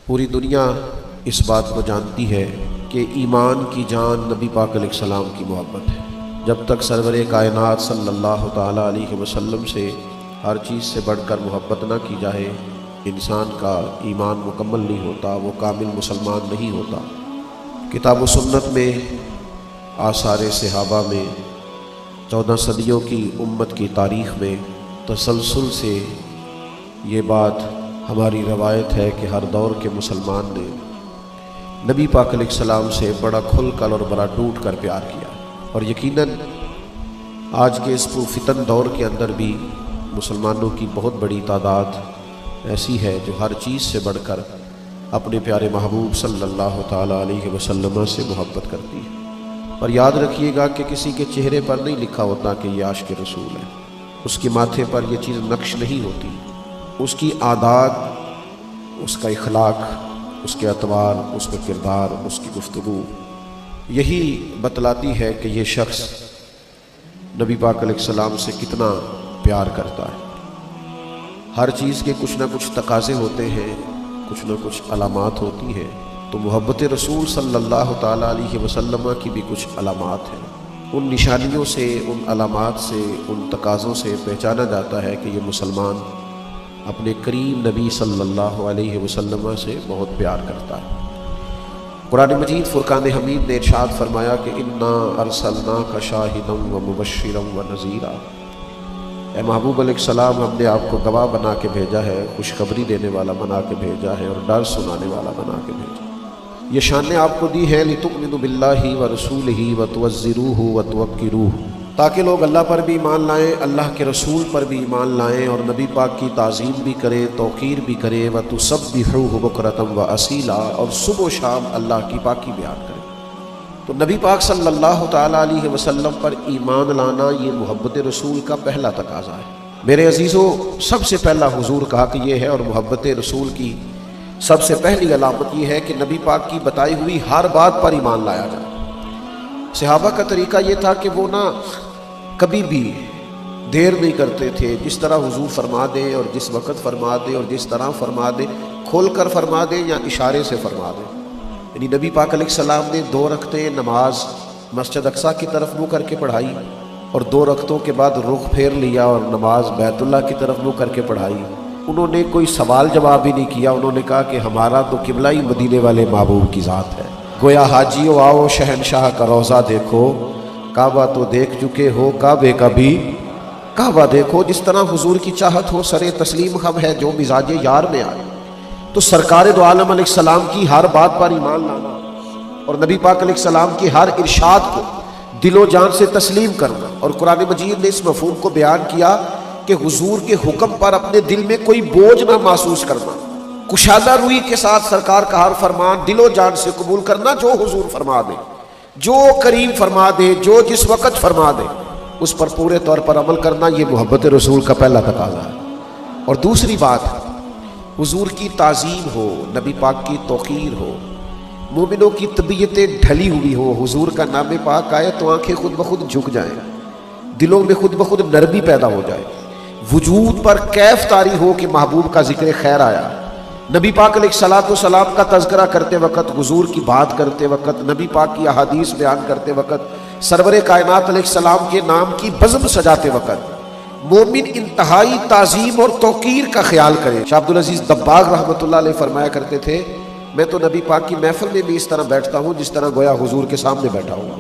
پوری دنیا اس بات کو جانتی ہے کہ ایمان کی جان نبی پاک علیہ السلام کی محبت ہے۔ جب تک سرور کائنات صلی اللہ تعالیٰ علیہ وسلم سے ہر چیز سے بڑھ کر محبت نہ کی جائے، انسان کا ایمان مکمل نہیں ہوتا، وہ کامل مسلمان نہیں ہوتا۔ کتاب و سنت میں، آثار صحابہ میں، 14 صدیوں کی امت کی تاریخ میں تسلسل سے یہ بات ہماری روایت ہے کہ ہر دور کے مسلمان نے نبی پاک علیہ السلام سے بڑا کھل کر اور بڑا ٹوٹ کر پیار کیا، اور یقیناً آج کے اس فتن دور کے اندر بھی مسلمانوں کی بہت بڑی تعداد ایسی ہے جو ہر چیز سے بڑھ کر اپنے پیارے محبوب صلی اللہ تعالیٰ علیہ وسلم سے محبت کرتی ہے۔ اور یاد رکھیے گا کہ کسی کے چہرے پر نہیں لکھا ہوتا کہ یہ عاشق رسول ہے، اس کے ماتھے پر یہ چیز نقش نہیں ہوتی، اس کی عادات، اس کا اخلاق، اس کے اطوار، اس کا کردار، اس کی گفتگو یہی بتلاتی ہے کہ یہ شخص نبی پاک علیہ السلام سے کتنا پیار کرتا ہے۔ ہر چیز کے کچھ نہ کچھ تقاضے ہوتے ہیں، کچھ نہ کچھ علامات ہوتی ہیں، تو محبت رسول صلی اللہ تعالیٰ علیہ وسلم کی بھی کچھ علامات ہیں۔ ان نشانیوں سے، ان علامات سے، ان تقاضوں سے پہچانا جاتا ہے کہ یہ مسلمان اپنے کریم نبی صلی اللہ علیہ وسلم سے بہت پیار کرتا ہے۔ قرآن مجید فرقان حمید نے ارشاد فرمایا کہ انا ارسلناک شاہدا ومبشرا ونذیرا، اے محبوب علیہ السلام، ہم نے آپ کو گواہ بنا کے بھیجا ہے، خوشخبری دینے والا بنا کے بھیجا ہے، اور ڈر سنانے والا بنا کے بھیجا۔ یہ شانیں آپ کو دی ہے لتؤمنوا باللہ ورسولہ وتعزروہ وتوقروہ، تاکہ لوگ اللہ پر بھی ایمان لائیں، اللہ کے رسول پر بھی ایمان لائیں، اور نبی پاک کی تعظیم بھی کریں، توقیر بھی کریں، وتسبحوہ بکرۃ واصیلا، اور صبح و شام اللہ کی پاکی بیان کریں۔ تو نبی پاک صلی اللہ تعالیٰ علیہ وسلم پر ایمان لانا یہ محبت رسول کا پہلا تقاضا ہے۔ میرے عزیزو، سب سے پہلا حضور کہا کہ یہ ہے، اور محبت رسول کی سب سے پہلی علامت یہ ہے کہ نبی پاک کی بتائی ہوئی ہر بات پر ایمان لایا جائے۔ صحابہ کا طریقہ یہ تھا کہ وہ کبھی بھی دیر نہیں کرتے تھے، جس طرح حضور فرما دیں اور جس وقت فرما دیں اور جس طرح فرما دیں، کھول کر فرما دیں یا اشارے سے فرما دیں۔ یعنی نبی پاک علیہ السلام نے 2 رکعتیں نماز مسجد اقصیٰ کی طرف منہ کر کے پڑھائی، اور 2 رکعتوں کے بعد رخ پھیر لیا اور نماز بیت اللہ کی طرف منہ کر کے پڑھائی۔ انہوں نے کوئی سوال جواب بھی نہیں کیا، انہوں نے کہا کہ ہمارا تو قبلہ ہی مدینے والے محبوب کی ذات ہے۔ گویا حاجیو آؤ شہنشاہ کا روضہ دیکھو، کعبہ تو دیکھ چکے ہو، کعبے کا بھی کعبہ دیکھو۔ جس طرح حضور کی چاہت ہو، سر تسلیم خم ہے جو مزاج یار میں آئے۔ تو سرکار دو عالم علیہ السلام کی ہر بات پر ایمان لانا، اور نبی پاک علیہ السلام کی ہر ارشاد کو دل و جان سے تسلیم کرنا۔ اور قرآن مجید نے اس مفہوم کو بیان کیا کہ حضور کے حکم پر اپنے دل میں کوئی بوجھ نہ محسوس کرنا، کشادہ روئی کے ساتھ سرکار کا ہر فرمان دل و جان سے قبول کرنا، جو حضور فرما دے، جو کریم فرما دے، جو جس وقت فرما دے، اس پر پورے طور پر عمل کرنا، یہ محبت رسول کا پہلا تقاضا ہے۔ اور دوسری بات، حضور کی تعظیم ہو، نبی پاک کی توقیر ہو، مومنوں کی طبیعتیں ڈھلی ہوئی ہو، حضور کا نام پاک آئے تو آنکھیں خود بخود جھک جائیں، دلوں میں خود بخود نرمی پیدا ہو جائے، وجود پر کیف طاری ہو کہ محبوب کا ذکر خیر آیا۔ نبی پاک علیہ السلام کا تذکرہ کرتے وقت، حضور کی بات کرتے وقت، نبی پاک کی احادیث بیان کرتے وقت، سرور کائنات علیہ السلام کے نام کی بزم سجاتے وقت مومن انتہائی تعظیم اور توقیر کا خیال کرے۔ شاہ عبدالعزیز دباغ رحمۃ اللہ علیہ فرمایا کرتے تھے، میں تو نبی پاک کی محفل میں بھی اس طرح بیٹھتا ہوں جس طرح گویا حضور کے سامنے بیٹھا ہوا،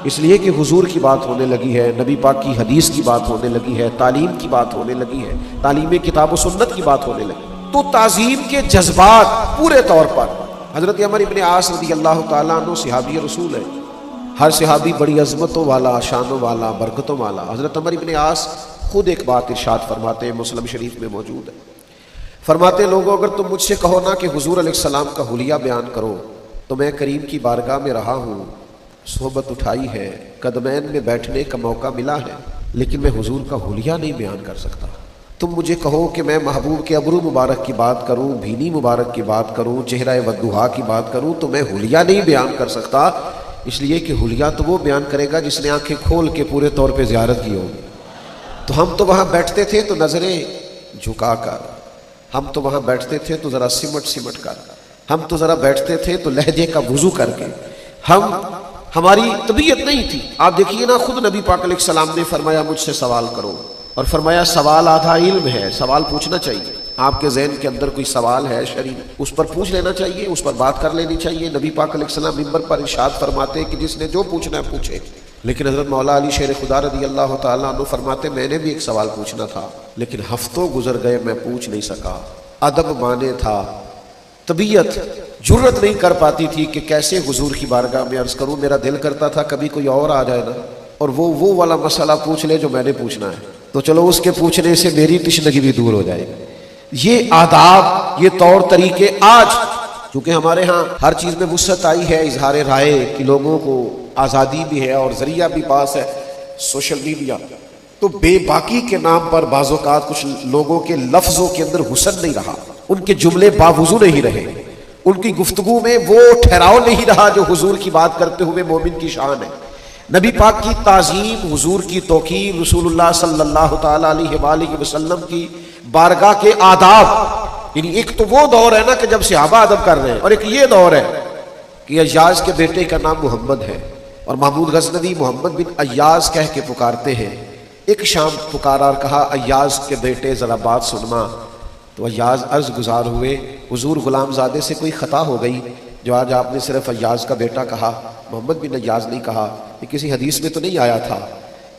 اس لیے کہ حضور کی بات ہونے لگی ہے، نبی پاک کی حدیث کی بات ہونے لگی ہے، تعلیم کی بات ہونے لگی ہے، تعلیم کتاب و سنت کی بات ہونے لگی۔ تو تعظیم کے جذبات پورے طور پر، حضرت عمر ابن عاص رضی اللہ تعالیٰ عنہ صحابی رسول ہے، ہر صحابی بڑی عظمتوں والا، شانوں والا، برکتوں والا۔ حضرت عمر ابن عاص خود ایک بات ارشاد فرماتے ہیں، مسلم شریف میں موجود ہے، فرماتے ہیں لوگوں اگر تم مجھ سے کہو نا کہ حضور علیہ السلام کا حلیہ بیان کرو تو میں کریم کی بارگاہ میں رہا ہوں، صحبت اٹھائی ہے، قدمین میں بیٹھنے کا موقع ملا ہے، لیکن میں حضور کا حلیہ نہیں بیان کر سکتا۔ تم مجھے کہو کہ میں محبوب کے ابرو مبارک کی بات کروں، بھینی مبارک کی بات کروں، چہرہ ودھا کی بات کروں، تو میں حلیہ نہیں بیان کر سکتا، اس لیے کہ حلیہ تو وہ بیان کرے گا جس نے آنکھیں کھول کے پورے طور پہ زیارت کی ہوگی۔ تو ہم تو وہاں بیٹھتے تھے تو نظریں جھکا کر، ہم تو وہاں بیٹھتے تھے تو ذرا سمٹ سمٹ کر، ہم تو ذرا بیٹھتے تھے تو لہجے کا وضو کر کے، ہماری طبیعت نہیں تھی۔ آپ دیکھیے نا، خود نبی پاک علیہ السلام نے فرمایا مجھ سے سوال کرو، اور فرمایا سوال آدھا علم ہے، سوال پوچھنا چاہیے۔ آپ کے ذہن کے اندر کوئی سوال ہے شرعی، اس پر پوچھ لینا چاہیے، اس پر بات کر لینی چاہیے۔ نبی پاک علیہ السلام منبر پر ارشاد فرماتے کہ جس نے جو پوچھنا ہے پوچھے، لیکن حضرت مولا علی شیر خدا رضی اللہ تعالیٰ عنہ فرماتے میں نے بھی ایک سوال پوچھنا تھا، لیکن ہفتوں گزر گئے میں پوچھ نہیں سکا۔ ادب مانے تھا، طبیعت جرت نہیں کر پاتی تھی کہ کیسے حضور کی بارگاہ میں عرض کروں۔ میرا دل کرتا تھا کبھی کوئی اور آ جائے نا اور وہ والا مسئلہ پوچھ لے جو میں نے پوچھنا ہے، تو چلو اس کے پوچھنے سے میری تشنگی بھی دور ہو جائے گی۔ یہ آداب، یہ طور طریقے آج چونکہ ہمارے ہاں ہر چیز میں وسعت آئی ہے، اظہار رائے کی لوگوں کو آزادی بھی ہے اور ذریعہ بھی پاس ہے سوشل میڈیا، تو بے باکی کے نام پر بعض اوقات کچھ لوگوں کے لفظوں کے اندر حسن نہیں رہا، ان کے جملے باوضو نہیں رہے، ان کی گفتگو میں وہ ٹھہراؤ نہیں رہا جو حضور کی بات کرتے ہوئے مومن کی شان ہے۔ نبی پاک کی تعظیم، حضور کی توقیر، رسول اللہ صلی اللہ تعالی علیہ وآلہ وسلم کی بارگاہ کے آداب، یعنی ایک تو وہ دور ہے نا کہ جب صحابہ ادب کر رہے ہیں، اور ایک یہ دور ہے کہ ایاز کے بیٹے کا نام محمد ہے اور محمود غزنوی محمد بن ایاز کہہ کے پکارتے ہیں۔ ایک شام پکارا اور کہا ایاز کے بیٹے ذرا بات سنما، تو ایاز عرض گزار ہوئے حضور غلام زادے سے کوئی خطا ہو گئی جو آج آپ نے صرف ایاز کا بیٹا کہا، محمد بن ایاز نہیں کہا، یہ کسی حدیث میں تو نہیں آیا تھا،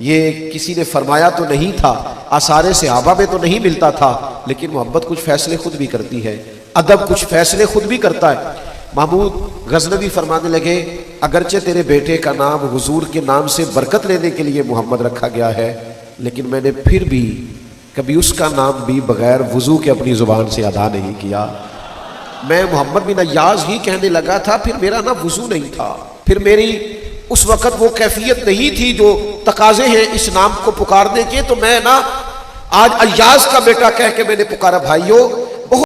یہ کسی نے فرمایا تو نہیں تھا، آثار صحابہ میں تو نہیں ملتا تھا، لیکن محبت کچھ فیصلے خود بھی کرتی ہے، ادب کچھ فیصلے خود بھی کرتا ہے۔ محمود غزنوی فرمانے لگے اگرچہ تیرے بیٹے کا نام حضور کے نام سے برکت لینے کے لیے محمد رکھا گیا ہے، لیکن میں نے پھر بھی کبھی اس کا نام بھی بغیر وضو کے اپنی زبان سے ادا نہیں کیا۔ میں محمد بن ایاز ہی کہنے لگا تھا، پھر میرا نا وضو نہیں تھا، پھر میری اس وقت وہ کیفیت نہیں تھی جو تقاضے ہیں اس نام کو پکارنے کے، تو میں نا آج ایاز کا بیٹا کہہ کے میں نے پکارا۔ بھائیو،